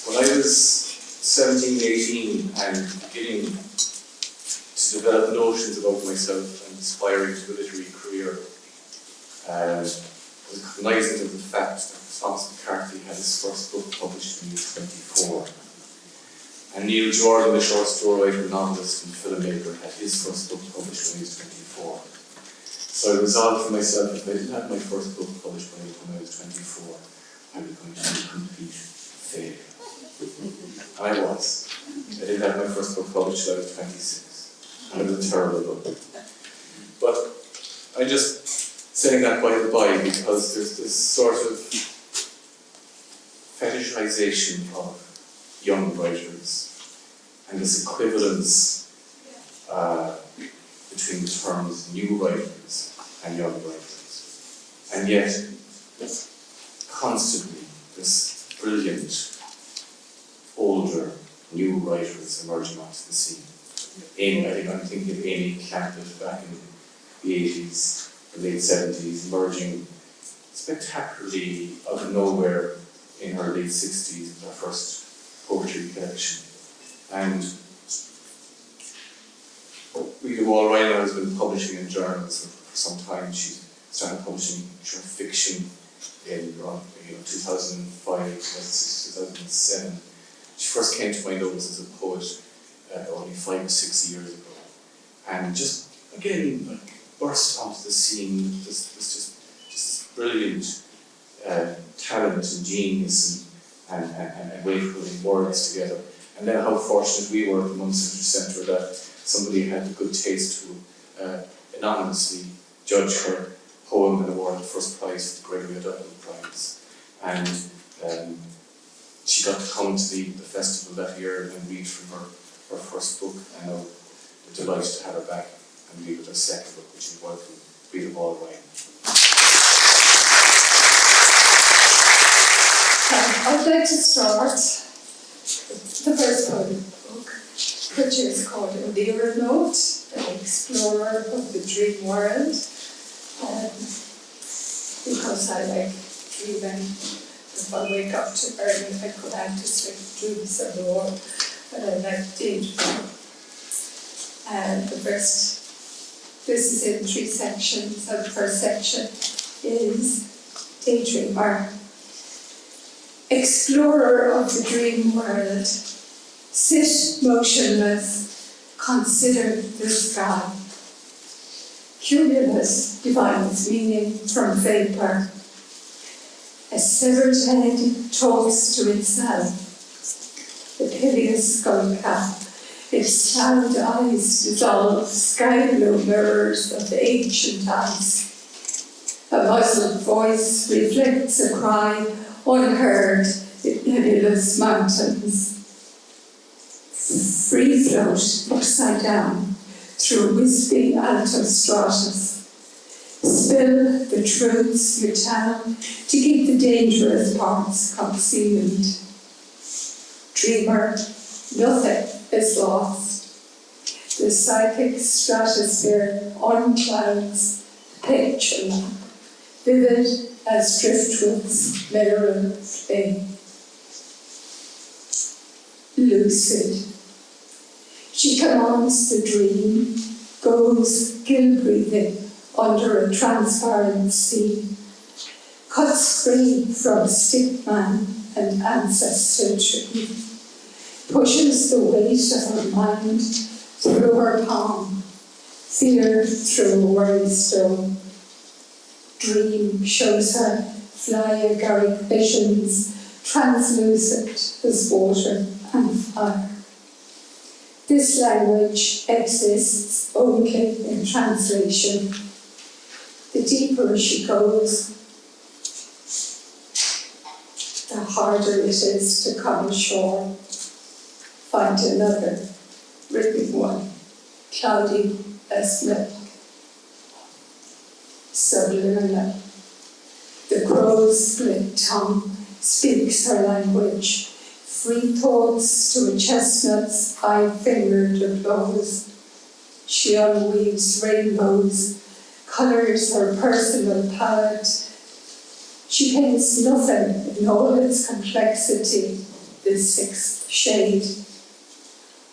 When I was 17, 18 and beginning to develop notions about myself and aspiring to a literary career, I was cognizant of the fact that Thomas McCarthy had his first book published when he was 24. And Neil Jordan, the short story writer, novelist and filmmaker, had his first book published when he was 24. So I resolved for myself that if I didn't have my first book published when I was 24, I was going to be a complete failure. And I was. I did have my first book published when I was 26. And it was a terrible book. But I'm just saying that by the by because there's this sort of fetishization of young writers and this equivalence between the terms new writers and young writers. And yet, constantly, this brilliant, older, new writers emerging onto the scene. I'm thinking of Amy Clampett back in the 80s, the late 70s, emerging spectacularly out of nowhere in her late 60s with her first poetry collection. And Breda Wall Ryan has been publishing in journals for some time. She started publishing short fiction in 2005, 2006, 2007. She first came to my notice as a poet only 5 or 6 years ago. And just, again, burst onto the scene with this brilliant talent and genius and way of putting words together. And then how fortunate we were at the Munster Centre that somebody had the good taste to anonymously judge her poem and award the first prize, the Gregory prize. And she got to come to the festival that year and read from her first book. And now we're delighted to have her back and read with her second book, which is Welcome, Breda Wall Ryan. I'd like to start the first poem in the book, which is called Dermot, an explorer of the dream world. Because I like dreaming, if I wake up too early, I could have to sleep dreams or more, but I like daydreaming. This is in 3 sections, so the first section is Daydreamer. Explorer of the dream world, sit motionless, consider the sky. Cumulus divines meaning from vapor. A severed head talks to itself. The piteous skull cap, its cloud eyes dissolve sky blue mirrors of the ancient ice. A muzzled voice reflects a cry unheard in nebulous mountains. Free float upside down through wispy altostratus. Spill the truths you tell to keep the dangerous parts concealed. Dreamer, nothing is lost. The psychic stratosphere unclouds the picture map, vivid as driftwood's mineral flame. Lucid. She commands the dream, goes gill-breathing under a transparent sea, cuts free from stickman and ancestor tree, pushes the weight of her mind through her palm, fear through a worry stone. Dream shows her fly agaric visions, translucent as water and fire. This language exists only in translation. The deeper she goes, the harder it is to come ashore. Find another written one, cloudy as milk. Subliminal. The crow's split tongue speaks her language. Free thoughts to a chestnut's high-fingered applause. She unweaves rainbows, colours her personal palette. She paints nothing in all its complexity, the sixth shade.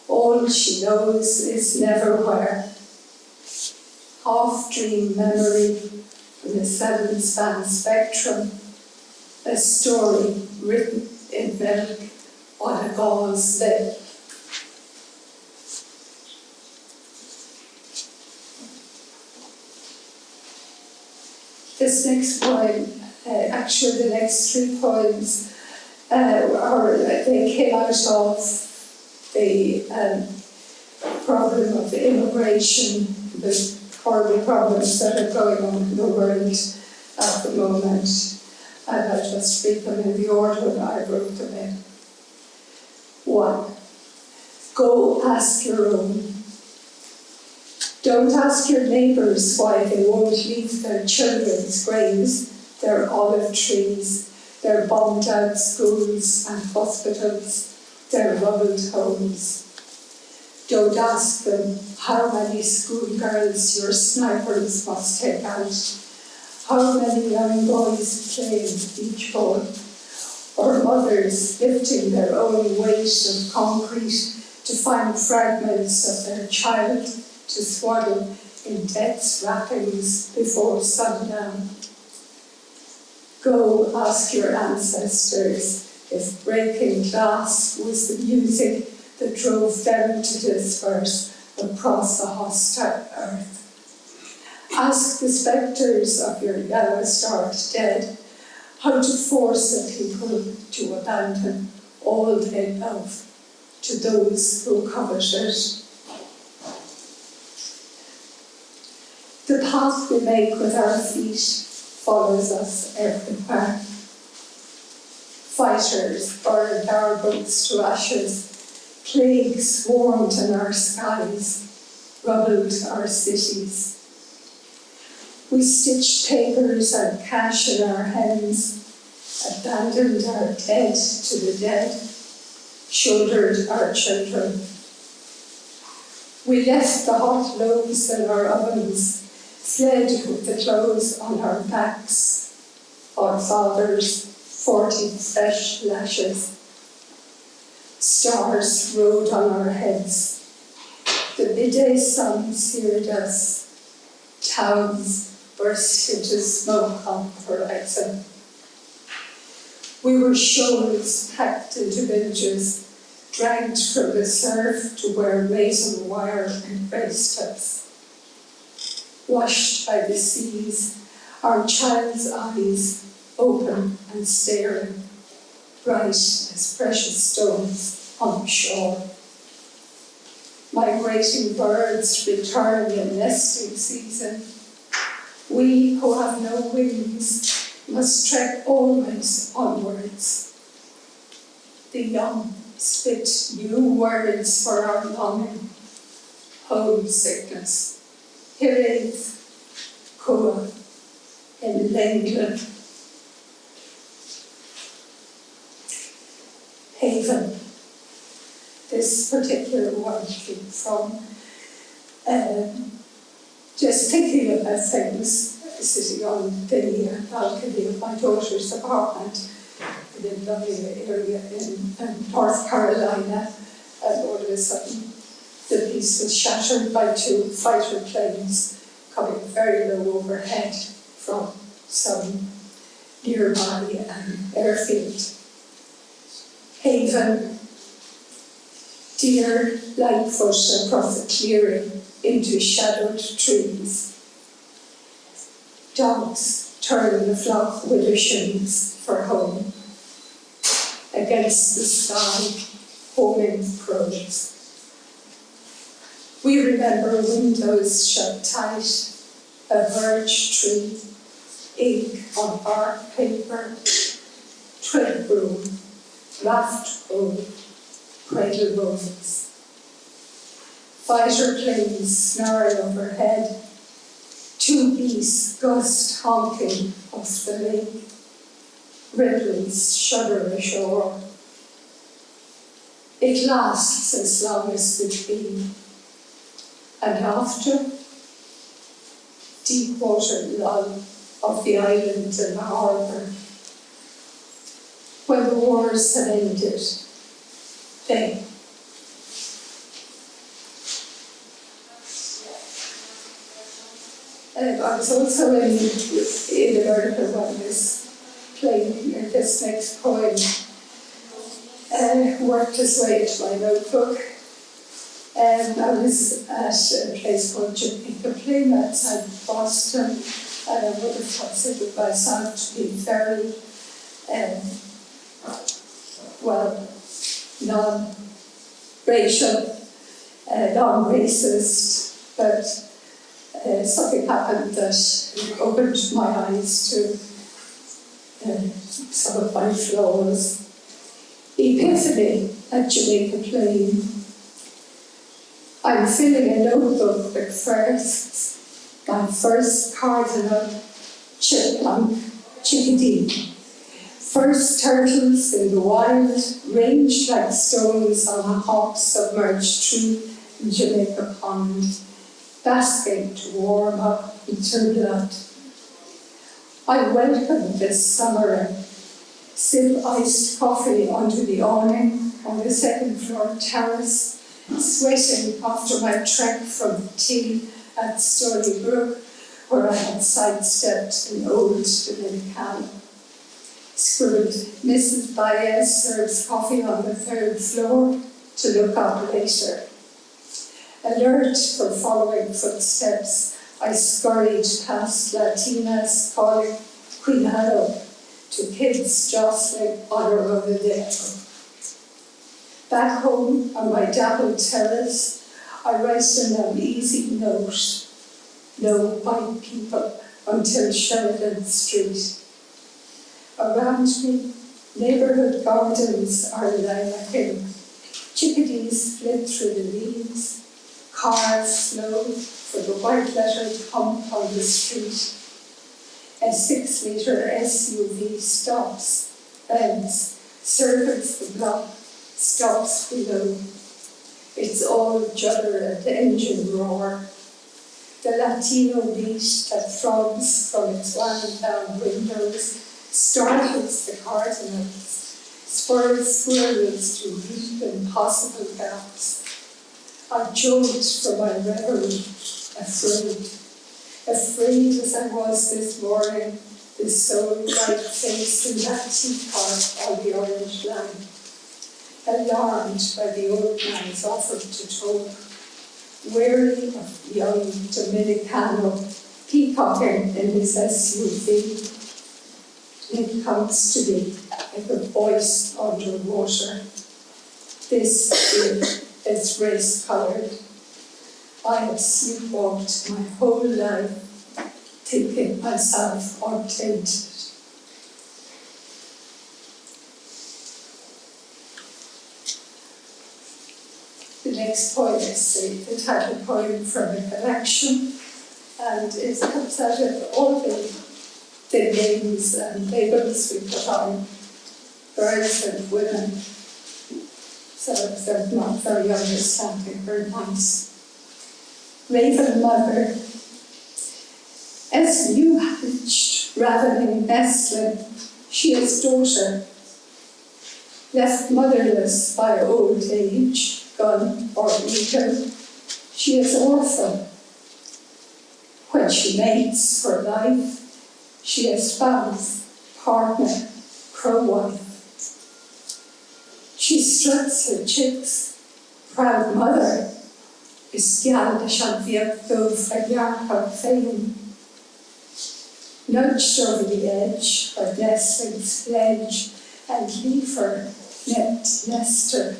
All she knows is never where. Half-dream memory in the seven-span spectrum, a story written in milk on a gauze lid. This next poem, actually the next three poems, they came out of the problem of immigration, the horrible problems that are going on in the world at the moment. And I'll just read them in the order that I wrote them in. 1. Go ask your own. Don't ask your neighbours why they won't leave their children's graves, their olive trees, their bombed out schools and hospitals, their rubbled homes. Don't ask them how many schoolgirls your snipers must take out, how many young boys play beach ball, or mothers lifting their own weight of concrete to find fragments of their child to swaddle in death's wrappings before sundown. Go ask your ancestors if breaking glass was the music that drove them to disperse across a hostile earth. Ask the spectres of your yellow-starred dead how to force a people to abandon all they love to those who covet it. The path we make with our feet follows us everywhere. Fighters burned our boats to ashes, plague swarmed in our skies, rubbled our cities. We stitched papers and cash in our hands, abandoned our dead to the dead, shouldered our children. We left the hot loaves in our ovens, fled with the clothes on our backs, our fathers 40 fresh lashes. Stars rode on our heads. The midday sun seared us. Towns burst into smoke on the horizon. We were shoals packed into villages, dragged from the surf to where razor wire embraced us. Washed by the seas, our child's eyes open and staring, bright as precious stones on the shore. Migrating birds return in nesting season. We who have no wings must trek always onwards. The young spit new words for our longing. Homesickness, Healy, Coa, in England. Haven. This particular one came from just thinking about things, sitting on the balcony of my daughter's apartment in a lovely area in North Carolina, and all of a sudden the piece was shattered by two fighter planes coming very low overhead from some nearby airfield. Haven, deer Lightfoot across a clearing into shadowed trees. Dogs turn the flock widdershins for home. Against the sky, homing crows. We remember windows shut tight, a birch tree, ink on bark paper, twig broom, raft roll, cradle rolls. Fighter planes snarl overhead, two geese gust honking off the lake, ripples shudder ashore. It lasts as long as the tree, and after, deep water lull of the island and the harbour. When the wars have ended, thing. I was also in the article when this playing this next poem worked its way into my notebook. I was at a place called Jamaica Plain outside Boston, and I would have considered myself to be very, non-racial, non-racist, but something happened that opened my eyes to some of my flaws. Epiphany at Jamaica Plain. I'm filling a notebook with firsts. My first cardinal chipmunk chickadee. First turtles in the wild, ranged like stones on a hop submerged through Jamaica Pond, basking to warm up in turbulent. I welcome this summer and sip iced coffee under the awning on the second floor terrace, sweating after my trek from tea at Stony Brook, where I had sidestepped an old Dominicana. Scribbled, Mrs. Baez serves coffee on the third floor to look up later. Alert for following footsteps, I scurried past Latinas calling cuidado to kids jostling on a rodeo. Back home on my dappled terrace, I write an uneasy note. No white people until Sheridan Street. Around me, neighbourhood gardens are lilac-ing. Chickadees flit through the leaves. Cars slow for the white-lettered hump on the street. A 6-litre SUV stops, bends, circles the block, stops below. It's all judder and engine roar. The Latino beat that throbs from its wound-down windows startles the cardinals, spurs squirrels to leap impossible gaps. I jolted from my reverie, afraid as I was this morning, this soul-bright face in that teapot on the orange line. Alarmed by the old man's offer to talk, weary of young Dominicano peacocking in his SUV. It comes to me like a voice underwater. This is race-coloured. I have sleepwalked my whole life, thinking myself untainted. The next poem is the title poem from a collection, and it comes out of all the names and labels we put on girls and women, so they're not very understanding, very nice. Raven mother, as you hatched, ravening nestling, she is daughter, left motherless by old age, gun or eagle, she is orphan. When she mates for life, she is spouse, partner, pro-wife. She struts her chicks, proud mother, is gial shall viag though fagliarcha fame. Nudged over the edge, her nestlings pledge, and leave her net nester.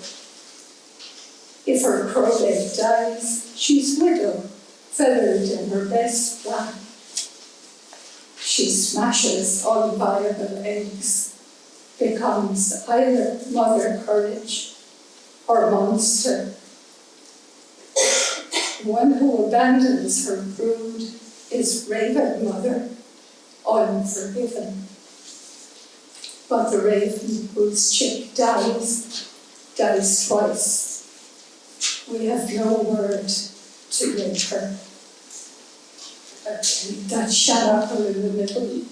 If her crowbait dies, she's widow, feathered in her best black. She smashes unviable eggs, becomes either mother courage or monster. One who abandons her brood is raven mother, unforgiven. But the raven whose chick dies twice. We have no word to give her. That shanacle in the middle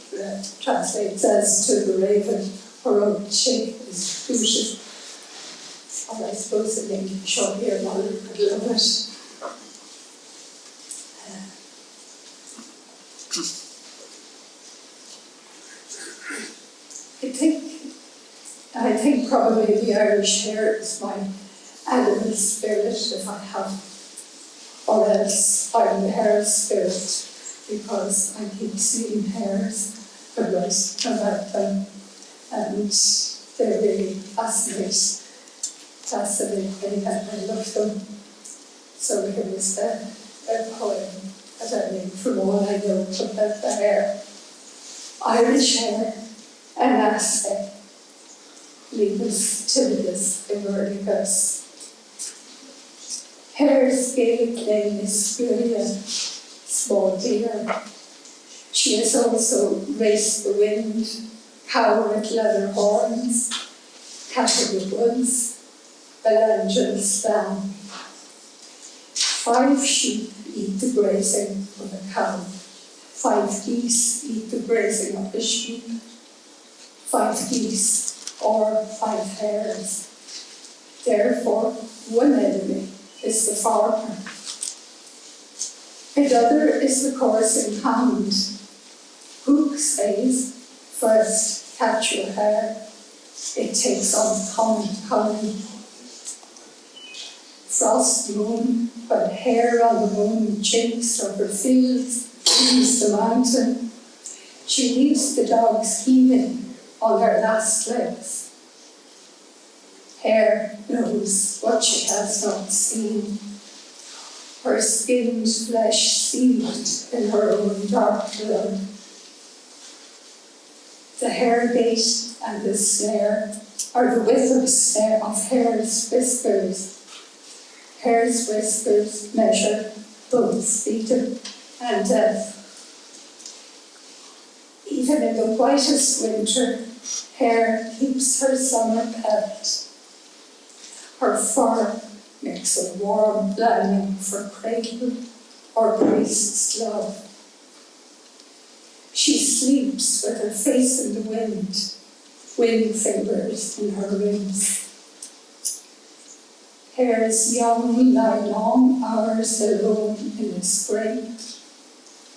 translates as to the raven, her own chick is booted. or I suppose the name short hair mother could love it. I think probably the Irish Hare is my animal spirit if I have, or else I'm the hare spirit because I keep seeing hares and write about them, and they're really fascinating me, and I love them. So here is a poem that I made from all I know about the hare. Irish hare, an aspect, Libus timidus emergicus. Hare's Gaelic name is Gloria, small deer. She has also raced the wind, cow with leather horns, cattle with woods, Belanger span. 5 sheep eat the grazing of a cow. 5 geese eat the grazing of a sheep. 5 geese or 5 hares. Therefore, one enemy is the farmer. Another is the coursing hound. Hook says, first catch your hare, it takes on common. Frost moon, when hare on the moon chinks over fields, leaves the mountain, she leaves the dogs heaving on her last legs. Hare knows what she has not seen. Her skinned flesh seethed in her own dark blood. The hare gate and the snare are the width of hare's whiskers. Hare's whiskers measure both freedom and death. Even in the whitest winter, hare keeps her summer pet. Her fur makes a warm lining for cradle or priest's love. She sleeps with her face in the wind fingers in her ribs. Hare's young lie long hours alone in the spring,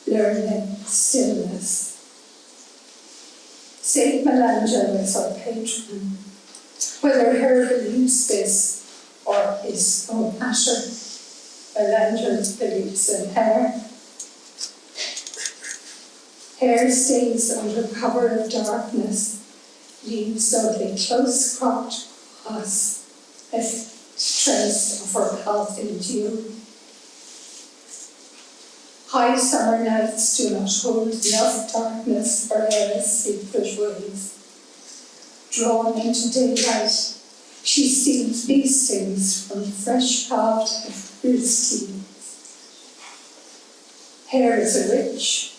learning stillness. Saint Melangel is our patron. Whether Hare believes this or is no matter, Melangel believes in Hare. Hare stays under cover of darkness, leaves only close-cropped grass, a trace of her health in dew. High summer nights do not hold enough darkness for Hare's secret ways. Drawn into daylight, she steals feastings from fresh-carved goose teeth. Hare is a witch.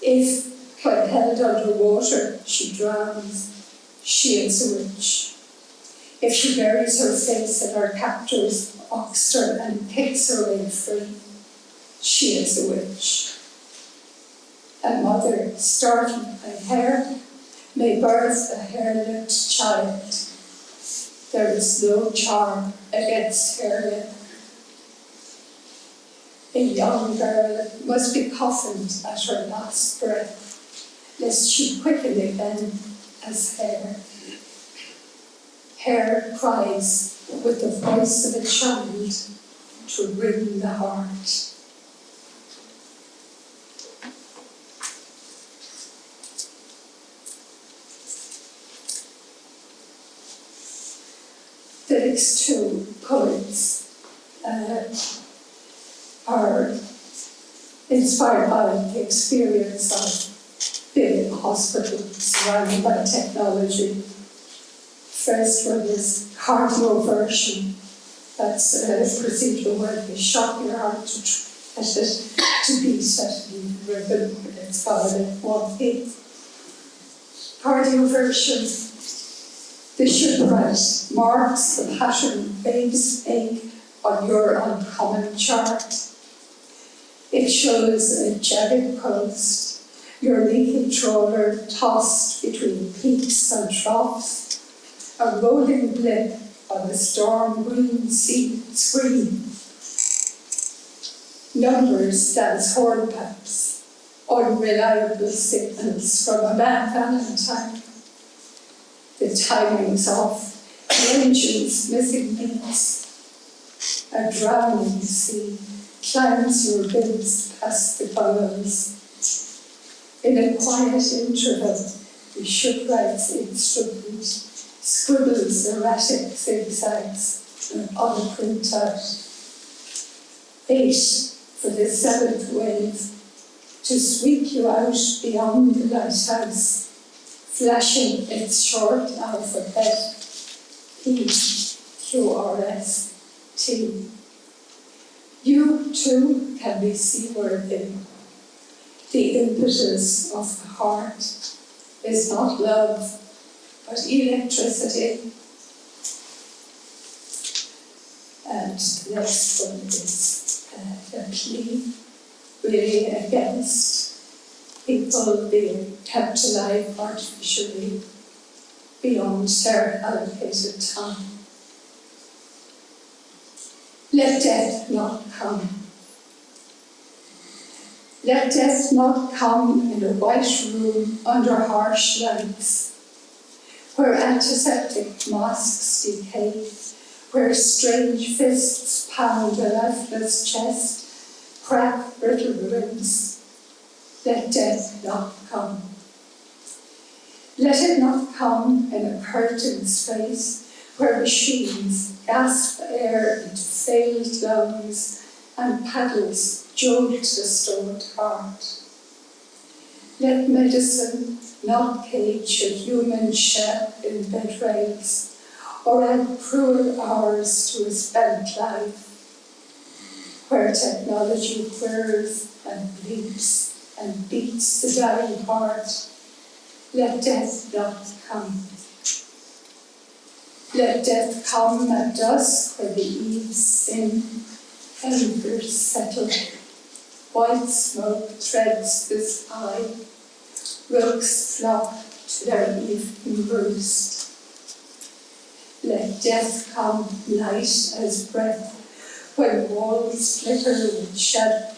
If, when held under water, she drowns, she is a witch. If she buries her face in her captor's oxter and picks her way free, she is a witch. A mother, startled by Hare, may birth a hare-lipped child. There is no charm against hare-lip. A young girl must be coffined at her last breath, lest she quicken again as Hare. Hare cries with the voice of a child to wring the heart. The next 2 poets are inspired by the experience of being in a hospital surrounded by technology. First one is cardioversion. That's a procedure where they shock your heart to beat at a rhythm. It's called a 1 beat. Cardioversion. The shipwright marks the pattern babes make on your uncommon chart. It shows a jagged coast, your leaky trawler tossed between peaks and troughs, a rolling blip on the storm green sea screen. Numbers dance hornpipes, unreliable signals from a mad Valentine. The timing's off, the engine's missing beats. A drowning sea climbs your bills past the gunwales. In a quiet interval, the shipwright's instrument scribbles erratic zigzags on a printout. 8 for the 7th wave, to sweep you out beyond the lighthouse, flashing its short alphabet, P, Q, R, S, T. You too can be seaworthy. The impetus of the heart is not love, but electricity. And the next one is a plea really against people being kept alive artificially beyond their allocated time. Let death not come. Let death not come in a white room under harsh lights, where antiseptic masks decay, where strange fists pound a lifeless chest, crack brittle ribs. Let death not come. Let it not come in a curtained space where machines gasp air into failed lungs and paddles jolt the stored heart. Let medicine not cage a human shell in bed rails, or add cruel hours to a spent life, where technology whirs and bleeps and beats the dying heart. Let death not come. Let death come at dusk where the eaves sing, embers settle, white smoke threads the sky, rooks flock to their evening roost. Let death come light as breath, when walls flicker with shadow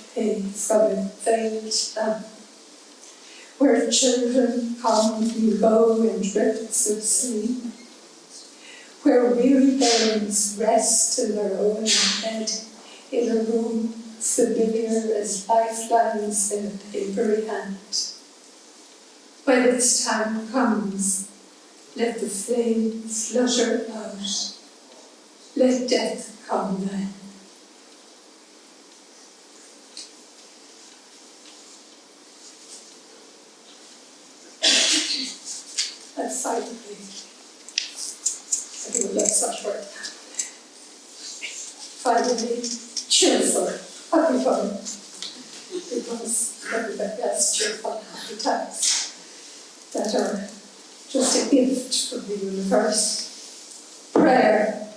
from a veiled lamp, where children come and go in drifts of sleep, where weary bones rest in their own bed, in a room familiar as lifelines in a papery hand. When its time comes, let the flame flutter out. Let death come then. And finally, I think that's that word. Finally, cheerful, happy fun. Because everybody has cheerful, happy times that are just a gift from the universe. Prayer.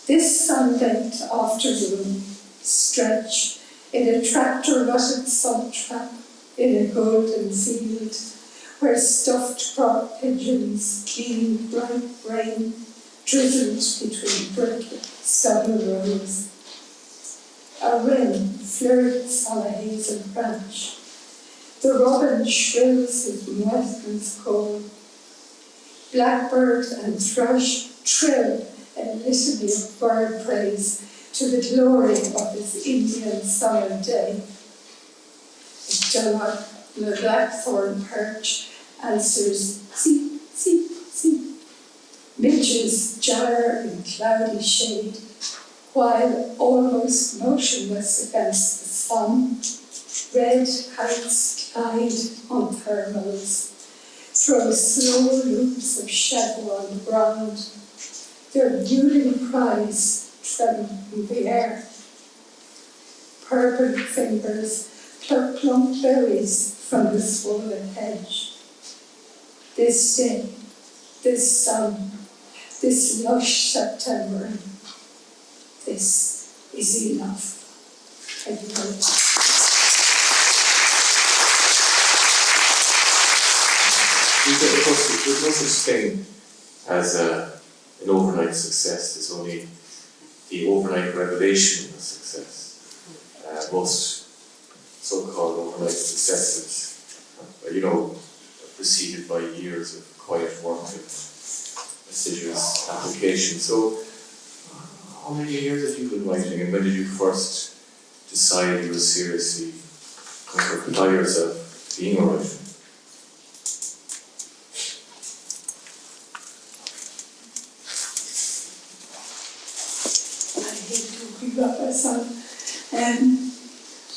This sunlit afternoon, stretch in a tractor-rutted sun trap in a golden field, where stuffed crop pigeons clean bright rain drizzled between brittle stubble rows. A wren flirts on a hazel branch. The robin shrills his Westman's call. Blackbird and thrush trill a litany of bird praise to the glory of this Indian summer day. Dermot, the blackthorn perch, answers seep, seep, seep. Midges jar in cloudy shade, while almost motionless against the sun, red kites glide on thermals, throw slow loops of shadow on the ground, their building cries tremble in the air. Purple fingers pluck plump berries from the swollen hedge. This day, this sun, this lush September, this is enough. Thank you very much. There's no such thing as an overnight success. It's only the overnight revelation of success. Most so-called overnight successes, preceded by years of quiet work and assiduous application. So, how many years have you been writing, and when did you first decide you were seriously going to apply yourself being a writer? I hate talking about myself.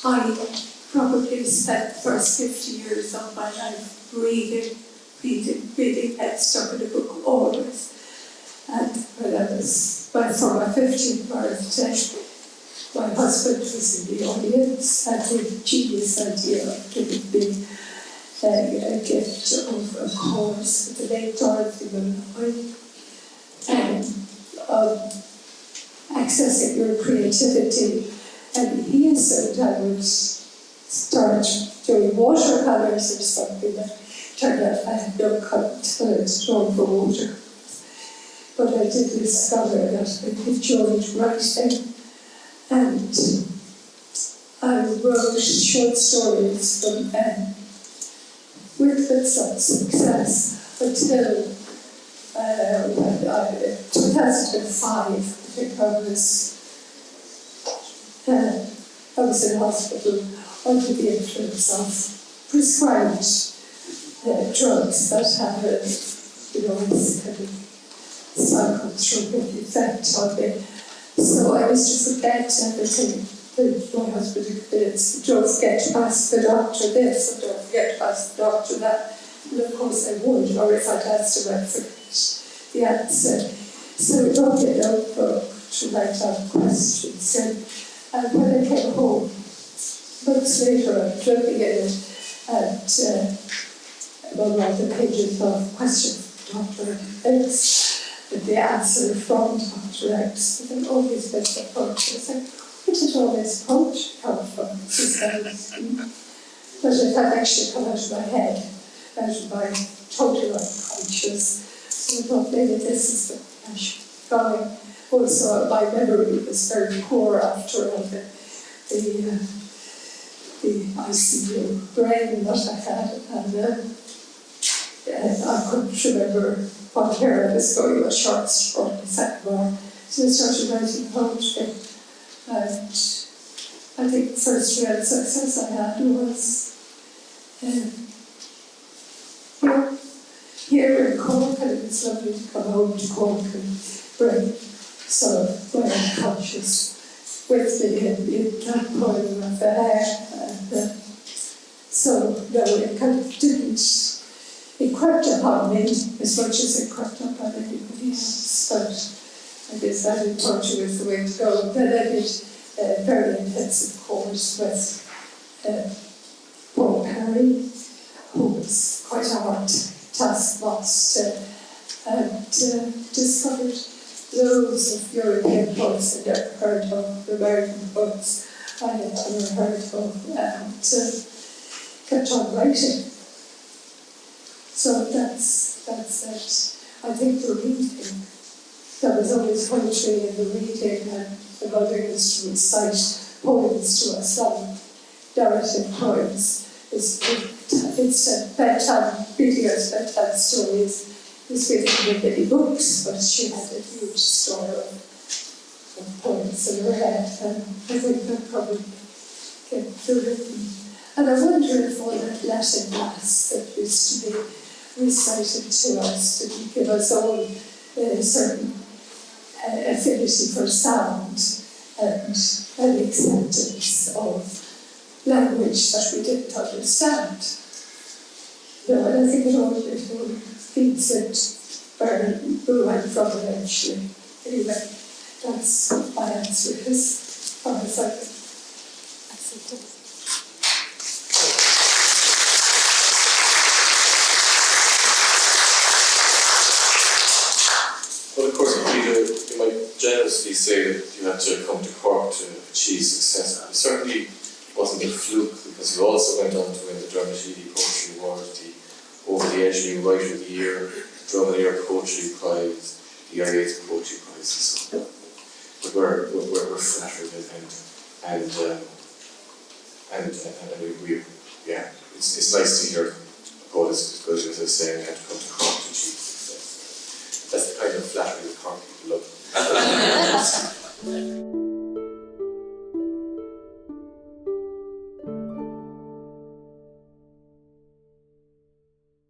I probably spent the first 50 years of my life reading, head stuck in a book always. And when I was, for my 50th birthday, my husband was in the audience, had the genius idea of giving me a gift of a course with the late Dorothy Malloy, accessing your creativity. And he said I would start doing watercolours or something. That turned out I had no talent at all for water. But I did discover that I enjoyed writing, and I wrote short stories from with some success until 2005. I think I was in hospital under the influence of prescribed drugs that had this kind of psychotropic effect on me. So I was to forget everything that my husband experienced. Don't forget to ask the doctor this, and don't forget to ask the doctor that. And of course I would, or if I'd asked him, I'd forget the answer. So I wrote a notebook to write down questions. And when I came home, months later, I was looking at it, and one of the pages of questions from Dr. X, and the answer from Dr. X, and all these bits of poetry. I said, where did all this poetry come from? But it had actually come out of my head, out of my total unconscious. So I thought maybe this is the way I should be going. Also, my memory was very poor after all the ICU brain that I had, and I couldn't remember what Hare was going to short story the second one. So I started writing poetry, and I think the first real success I had was here in Cork, and it was lovely to come home to Cork and bring sort of my unconscious with me in that poem of the Hare. And so, no, it kind of didn't, it crept upon me as much as it crept upon anybody else. But I decided poetry was the way to go. And then I did a very intensive course with Paul Hare, who was quite a hard taskmaster, and discovered loads of European poets I'd never heard of, American poets I had never heard of, and kept on writing. So that's it. I think the reading, there was always poetry in the reading, and the mother used to recite poems to us, narrative poems. Instead of bedtime, reading us bedtime stories, was reading many books, but she had a huge store of poems in her head, and I think that probably came through written. And I wonder if all that Latin mass that used to be recited to us didn't give us all a certain affinity for sound and an acceptance of language that we didn't understand. No, and I think it all feeds it where we went from eventually. Anyway, that's my answer, as far as I can. Well, of course, you might generously say that you had to come to Cork to achieve success. It certainly wasn't a fluke, because you also went on to win the Dermot Healy Poetry Award, the Over the Edge New Writer of the Year, Drummond Poetry Prize, the area poetry prize and so. But we're flattered and we yeah, it's nice to hear God is good as I was saying, and to come to Cork to achieve success. That's the kind of flattery that Cork people love.